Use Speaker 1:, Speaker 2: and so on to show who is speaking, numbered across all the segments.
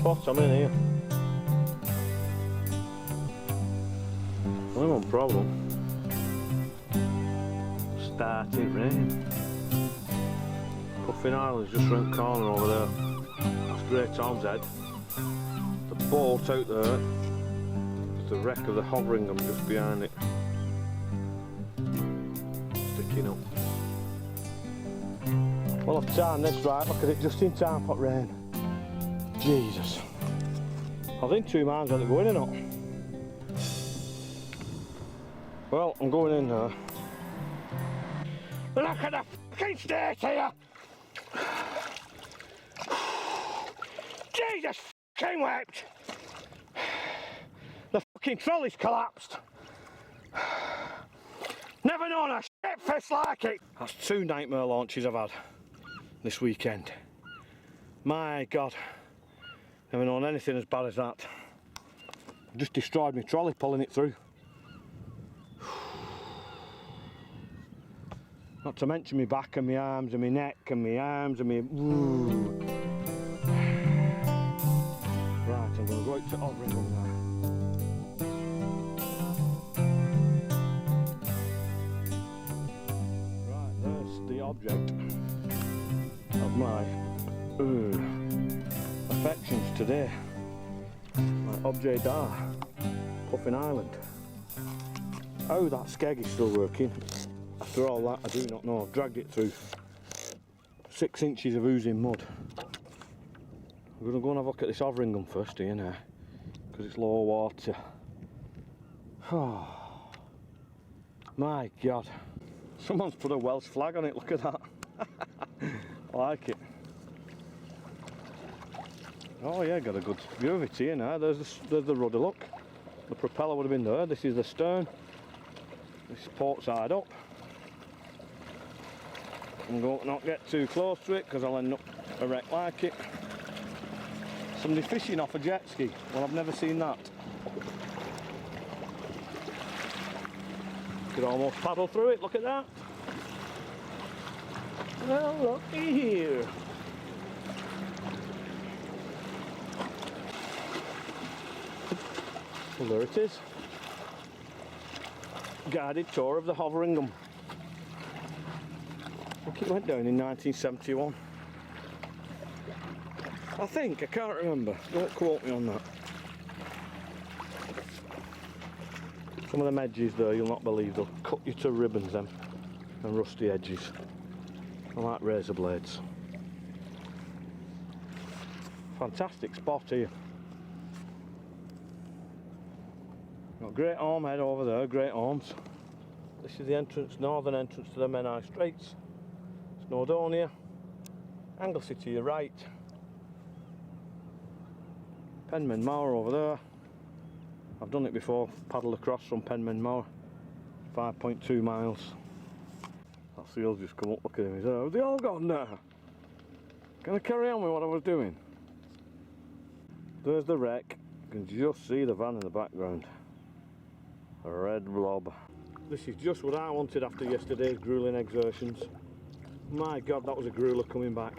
Speaker 1: spot I'm in here. Only one problem. Started rain. Puffin Island's just round the corner over there. That's Great Tom's Head. The boat out there. There's the wreck of the hovering them just behind it. Sticking up. Well, I've timed this right, look at it, just in time for rain. Jesus. I was in 2 minds whether to go in or not. Well, I'm going in there. Look at the fucking state here! Jesus fucking wept! The fucking trolley's collapsed! Never known a shit fest like it! That's 2 nightmare launches I've had this weekend. My God. Never known anything as bad as that. Just destroyed my trolley pulling it through. Not to mention my back and my arms and my neck and my arms and my... Ooh. Right, I'm going to go out to Ouzing now. Right, there's the object of my affections today. My objet d'art, Puffin Island. How that skeg is still working. After all that, I do not know. I've dragged it through 6 inches of oozing mud. I'm going to go and have a look at this Ouzing first here now, because it's low water. Oh, my God. Someone's put a Welsh flag on it, look at that. I like it. Oh yeah, got a good view of it here now. There's the rudder, look. The propeller would have been there. This is the stern. This is port side up. I'm going to not get too close to it because I'll end up a wreck like it. Somebody fishing off a jet ski. Well, I've never seen that. Could almost paddle through it, look at that. Well, looky here. Well, there it is. Guided tour of the Ouzing. I think it went down in 1971. I think, I can't remember. Don't quote me on that. Some of them edges there, you'll not believe, they'll cut you to ribbons, them. And rusty edges. I like razor blades. Fantastic spot here. Got Great Orme Head over there, Great Ormes. This is the entrance, northern entrance to the Menai Straits. Snowdonia. Anglesey to your right. Penman Moor over there. I've done it before, paddled across from Penman Moor. 5.2 miles. That seal's just come up, look at him, he's there. Have they all gone now? Can I carry on with what I was doing? There's the wreck. You can just see the van in the background. A red blob. This is just what I wanted after yesterday's gruelling exertions. My God, that was a grueler coming back.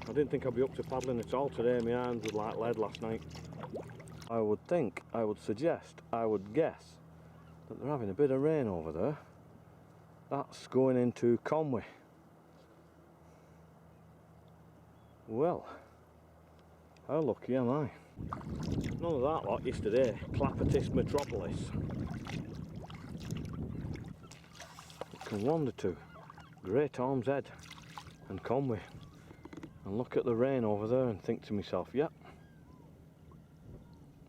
Speaker 1: I didn't think I'd be up to paddling at all today. My arms were like lead last night. I would think, I would suggest, I would guess that they're having a bit of rain over there. That's going into Conwy. Well, how lucky am I? None of that lot yesterday. Clappertis Metropolis. You can wander to Great Orme's Head and Conwy and look at the rain over there and think to myself, yep,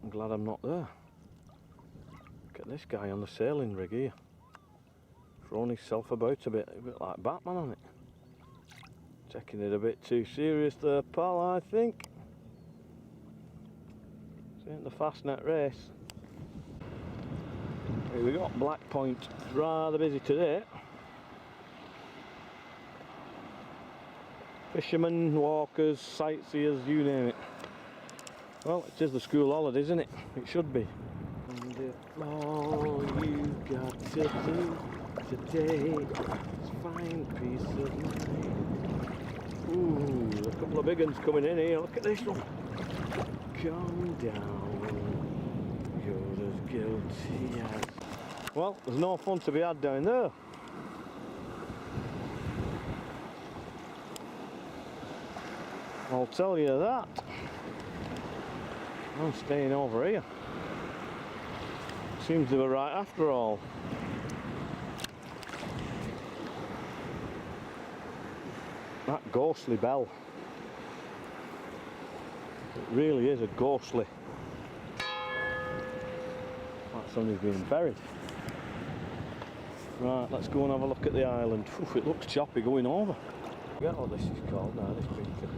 Speaker 1: I'm glad I'm not there. Look at this guy on the sailing rig here, throwing himself about a bit like Batman on it. Taking it a bit too serious there, pal, I think. This ain't the Fastnet race. Here we got Black Point, rather busy today. Fishermen, walkers, sightseers, you name it. Well, it is the school holidays, isn't it? It should be. And if all you've got to do today is find peace of mind. Ooh, a couple of big ones coming in here. Look at this one. Calm down, you're as guilty as... Well, there's no fun to be had down there. I'll tell you that. I'm staying over here. Seems they were right after all. That ghostly bell. It really is a ghostly. Like somebody's being buried. Right, let's go and have a look at the island. Oof, it looks choppy going over. I forget what this is called now, this beacon.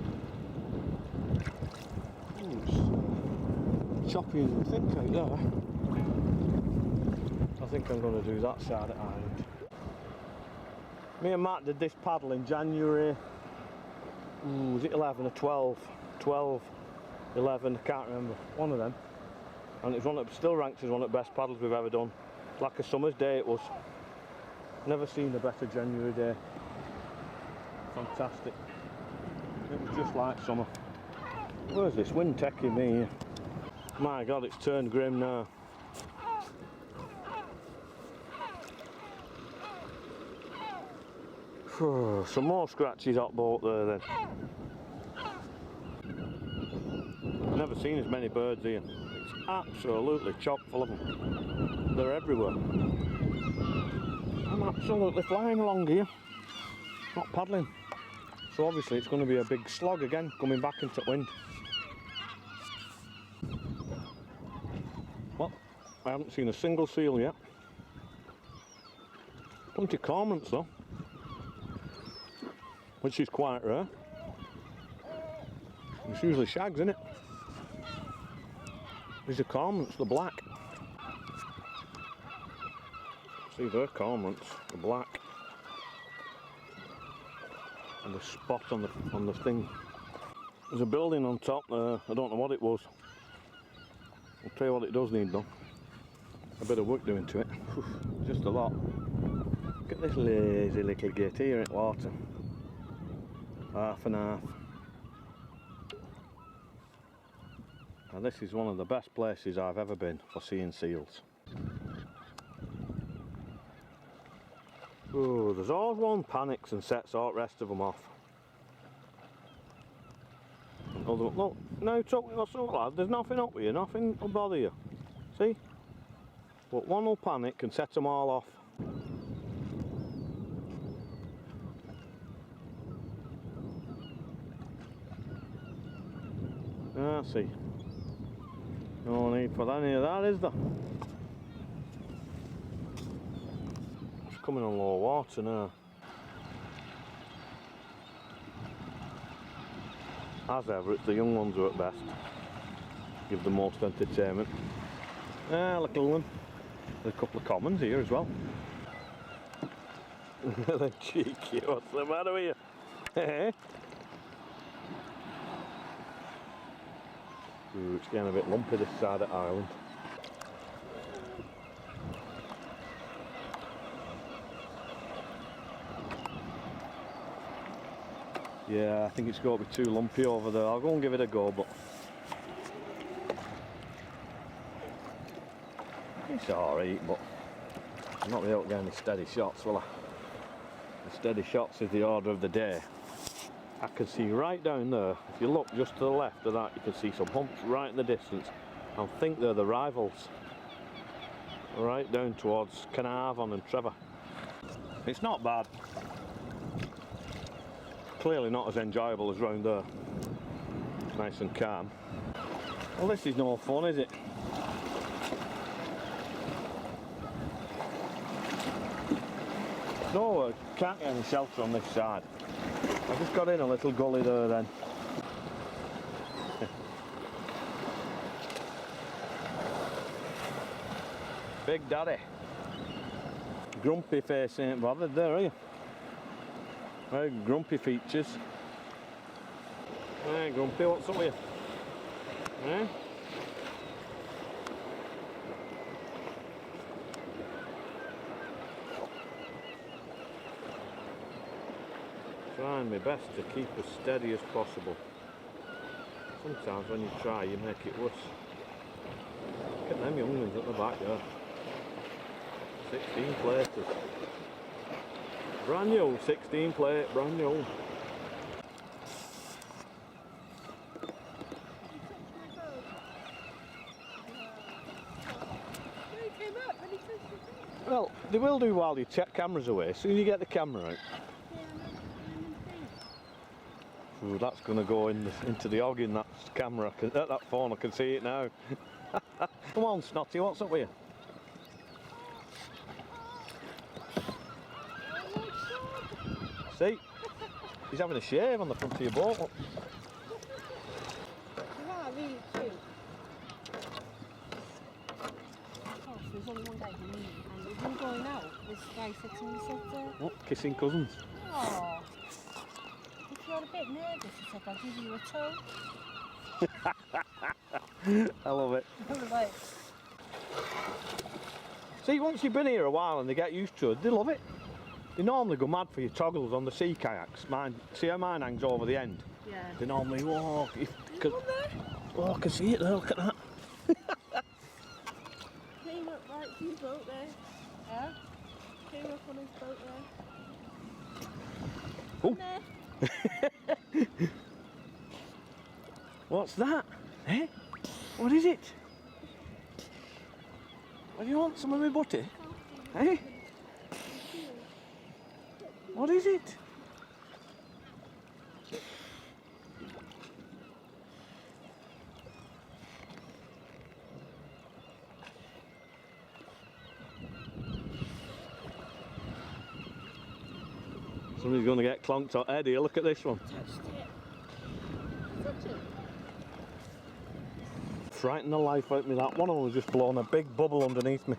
Speaker 1: Choppy as I think out there. I think I'm going to do that side of the island. Me and Matt did this paddle in January, was it 11 or 12? 12, 11, I can't remember, one of them. And it's one that still ranks as one of the best paddles we've ever done. Like a summer's day it was. Never seen a better January day. Fantastic. It was just like summer. Where's this wind taking me? My God, it's turned grim now. Some more scratches up boat there then. Never seen as many birds here. It's absolutely chock full of them. They're everywhere. I'm absolutely flying along here. Not paddling. So obviously it's going to be a big slog again coming back into wind. Well, I haven't seen a single seal yet. Plenty of cormorants though, which is quite rare. It's usually shags, isn't it? These are cormorants, they're black. See, they're cormorants, they're black. And the spot on the thing. There's a building on top there, I don't know what it was. I'll tell you what it does need though. A bit of work doing to it. Just a lot. Look at this lazy little gate here at water. Half and half. Now this is one of the best places I've ever been for seeing seals. Oh, there's always one panics and sets all the rest of them off. Look, no trouble, what's up lad, there's nothing up with you, nothing will bother you. See? But one will panic and set them all off. Ah, see. No need for any of that, is there? It's coming on low water now. As ever, it's the young ones who are at best. Give the most entertainment. Ah, little one. There's a couple of commons here as well. They're cheeky, what's the matter with you? Ooh, it's getting a bit lumpy this side of the island. Yeah, I think it's going to be too lumpy over there. I'll go and give it a go, but it's alright, but I'm not really out getting any steady shots, will I? The steady shots is the order of the day. I can see right down there, if you look just to the left of that, you can see some humps right in the distance. I think they're the rivals. Right down towards Carnarvon and Trevor. It's not bad. Clearly not as enjoyable as round there. Nice and calm. Well, this is no fun, is it? No, can't get any shelter on this side. I just got in a little gully there then. Big Daddy. Grumpy face ain't bothered there, are you? Very grumpy features. Hey, Grumpy, what's up with you? Eh? Trying my best to keep as steady as possible. Sometimes when you try, you make it worse. Look at them young ones at the back there. 16 platers. Brand new, 16 plate, brand new. Well, they will do while you check cameras away. As soon as you get the camera out. Ooh, that's going to go into the hog in that camera. That phone, I can see it now. Come on, Snotty, what's up with you? See? He's having a shave on the front of your boat.
Speaker 2: You are really cute. Oh, so there's only one guy for me, and we've been going out. This guy sits in the centre.
Speaker 1: What? Kissing cousins?
Speaker 2: Oh. If you're a bit nervous, he said, I'll give you a toe.
Speaker 1: I love it.
Speaker 2: I was like,
Speaker 1: See, once you've been here a while and they get used to it, they love it. They normally go mad for your toggles on the sea kayaks. Mine, see how mine hangs over the end?
Speaker 2: yeah.
Speaker 1: They normally walk.
Speaker 2: Oh,
Speaker 1: I can see it there, look at that.
Speaker 2: Came up right to his boat there. Yeah? Came up on his boat there.
Speaker 1: Oh. What's that? Eh? What is it? What do you want? Some of my butty? Eh? What is it? Somebody's going to get clonked on head here. Look at this one.
Speaker 2: Touched it. Touch it.
Speaker 1: Frightened the life out of me. That one of them was just blowing a big bubble underneath me.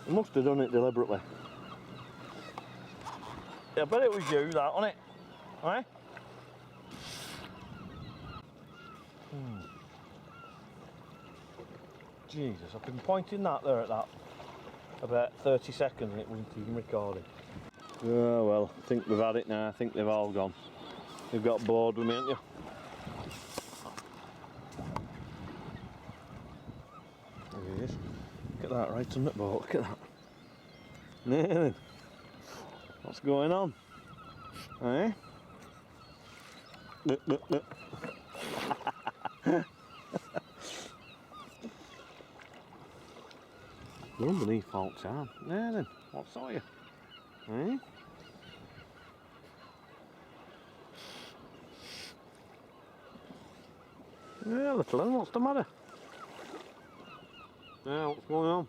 Speaker 1: He must have done it deliberately. Yeah, I bet it was you, that, wasn't it? Eh? Jesus, I've been pointing that there at that about 30 seconds and it wasn't even recording. Oh well, I think we've had it now. I think they've all gone. They've got bored with me, haven't you? There he is. Look at that, right on the boat, look at that. Now then, what's going on? Eh? They're underneath Falk's arm. Now then, what's on you? Eh? Yeah, little one, what's the matter? Yeah, what's going on?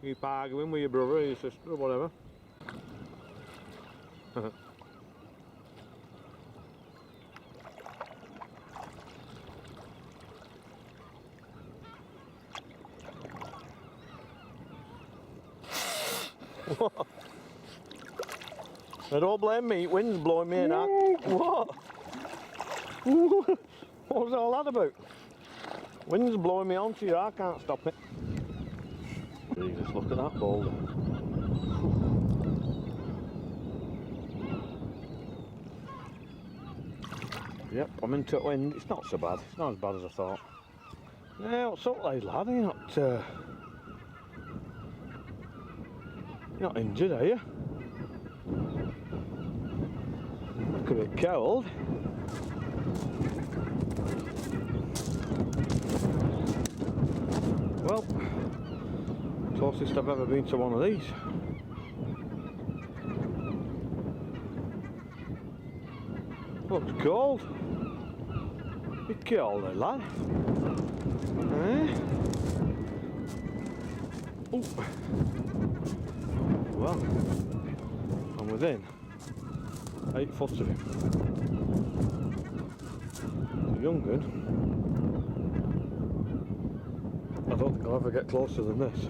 Speaker 1: You arguing with your brother or your sister or whatever? What? Now don't blame me, wind's blowing me in that. What? What was all that about? Wind's blowing me onto you, I can't stop it. Jesus, look at that boulder. Yep, I'm into it wind. It's not so bad. It's not as bad as I thought. Yeah, what's up, lad? You're not injured, are you? Look a bit cold. Well, closest I've ever been to one of these. Looks cold. Bit cold there, lad. Eh? Ooh. Well, I'm within 8 foot of him. The young gun. I don't think I'll ever get closer than this.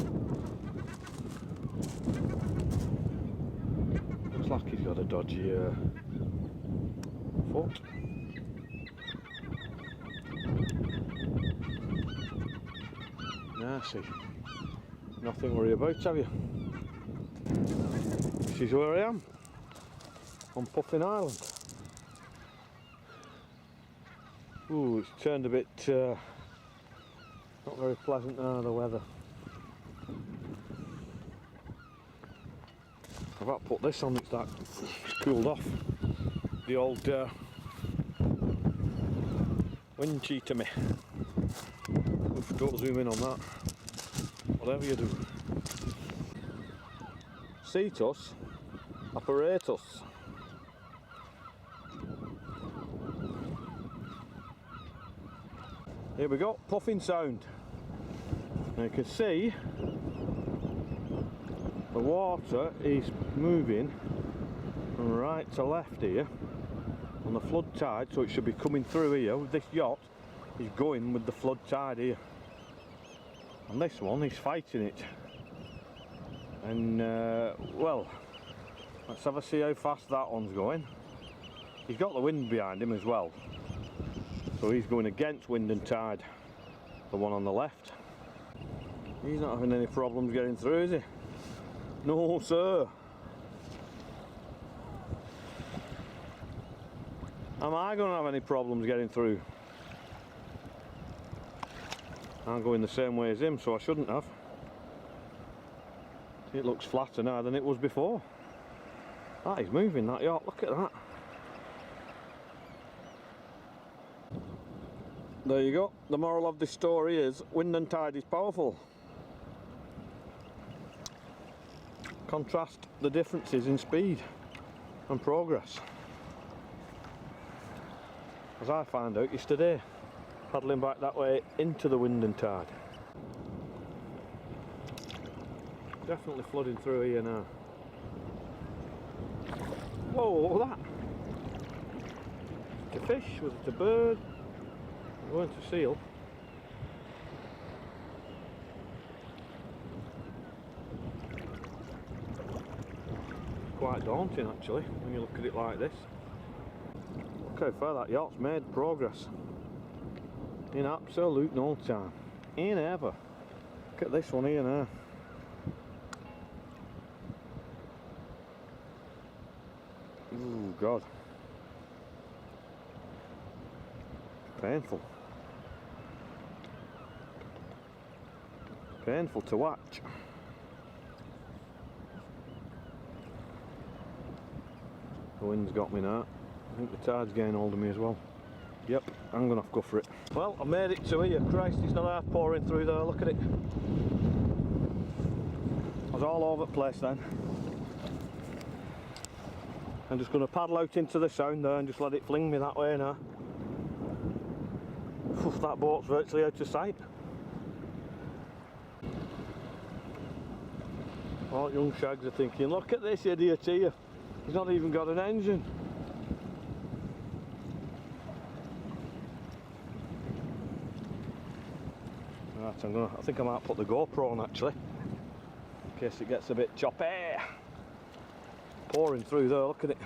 Speaker 1: Looks like he's got a dodgy foot. Nah, see. Nothing to worry about, have you? This is where I am. On Puffin Island. Ooh, it's turned a bit not very pleasant now, the weather. I've got to put this on, it's cooled off. The old wind cheater me. Oof, don't zoom in on that. Whatever you do. Cetus apparatus. Here we go, puffing sound. Now you can see the water is moving from right to left here on the flood tide, so it should be coming through here. This yacht is going with the flood tide here, and this one is fighting it. And well, let's have a see how fast that one's going. He's got the wind behind him as well, so he's going against wind and tide, the one on the left. He's not having any problems getting through, is he? No sir. Am I going to have any problems getting through? I'm going the same way as him, so I shouldn't have. It looks flatter now than it was before. That is moving, that yacht, look at that. There you go. The moral of this story is wind and tide is powerful. Contrast the differences in speed and progress. As I found out yesterday, paddling back that way into the wind and tide. Definitely flooding through here now. Whoa, what was that? Was it a fish? Was it a bird? It weren't a seal. Quite daunting actually when you look at it like this. Look how far that yacht's made progress in absolute no time. In ever. Look at this one here now. Ooh, God. Painful. Painful to watch. The wind's got me now. I think the tide's getting hold of me as well. Yep, I'm gonna have to go for it. Well, I made it to here. Christ, it's not half pouring through there, look at it. I was all over the place then. I'm just gonna paddle out into the sound there and just let it fling me that way now. Oof, that boat's virtually out of sight. All young shags are thinking, look at this idiot here. He's not even got an engine. Right, I think I might put the GoPro on actually, in case it gets a bit choppy. Pouring through there, look at it.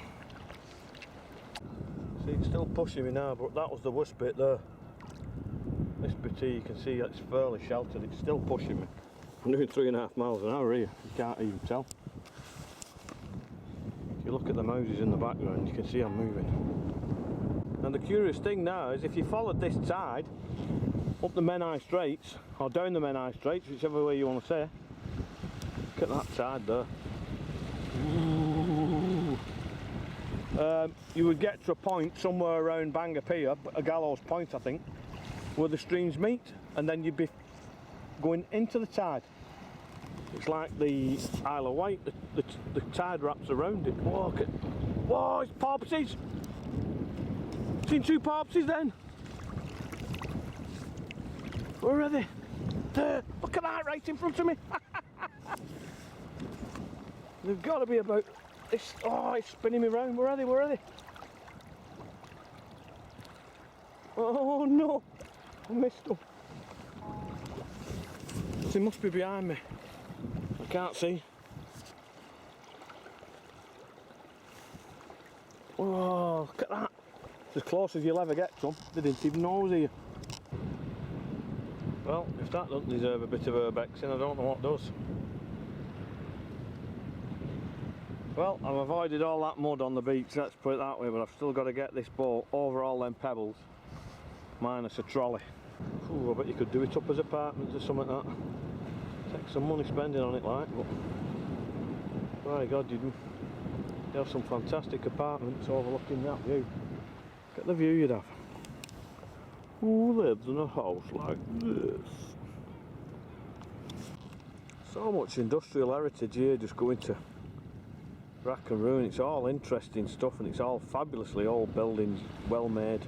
Speaker 1: See, it's still pushing me now, but that was the worst bit there. This bit here, you can see it's fairly sheltered, it's still pushing me. I'm doing 3.5 miles an hour here, you can't even tell. If you look at the mouses in the background, you can see I'm moving. And the curious thing now is if you followed this tide up the Menai Straits, or down the Menai Straits, whichever way you want to say, look at that tide there. You would get to a point somewhere around Bangor Pier, a gallows point I think, where the streams meet, and then you'd be going into the tide. It's like the Isle of Wight, the tide wraps around it. Whoa, look at, whoa, it's porpoises! Seen 2 porpoises then? Where are they? There, look at that right in front of me! They've got to be about this. Oh, it's spinning me round. Where are they? Where are they? Oh no! I missed them. They must be behind me. I can't see. Oh, look at that. It's as close as you'll ever get to them. They didn't even know I was here. Well, if that doesn't deserve a bit of urbexing, I don't know what does. Well, I've avoided all that mud on the beach, let's put it that way, but I've still got to get this boat over all them pebbles minus a trolley. Ooh, I bet you could do it up as apartments or something like that. Take some money spending on it like, but my God, you have some fantastic apartments overlooking that view. Get the view you'd have. Who lives in a house like this? So much industrial heritage here just going to rack and ruin. It's all interesting stuff and it's all fabulously old buildings, well made.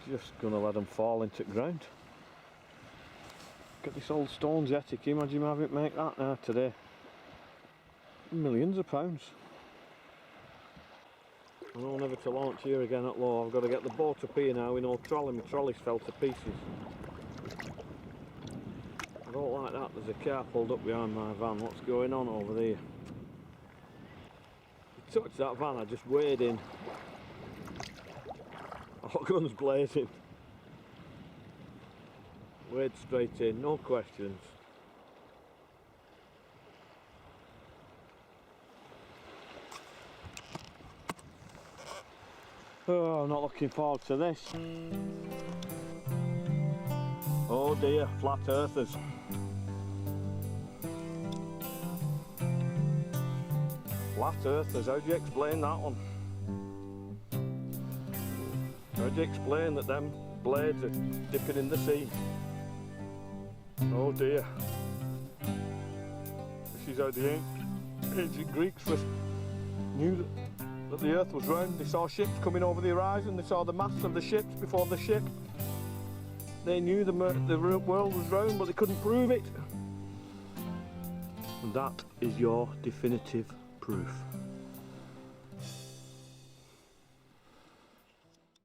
Speaker 1: Just gonna let them fall into the ground. Get this old stones yeti, can you imagine having it make that now today? Millions of pounds. I know never to launch here again at low. I've got to get the boat up here now with no trolley. My trolley's fell to pieces. I don't like that. There's a car pulled up behind my van. What's going on over there? I touched that van, I just wade in. All guns blazing. Wade straight in, no questions. Oh, I'm not looking forward to this. Oh dear, flat earthers. Flat earthers, how do you explain that one? How do you explain that them blades are dipping in the sea? Oh dear. This is how the ancient Greeks knew that the earth was round. They saw ships coming over the horizon, they saw the masts of the ships before the ship. They knew the world was round, but they couldn't prove it. And that is your definitive proof.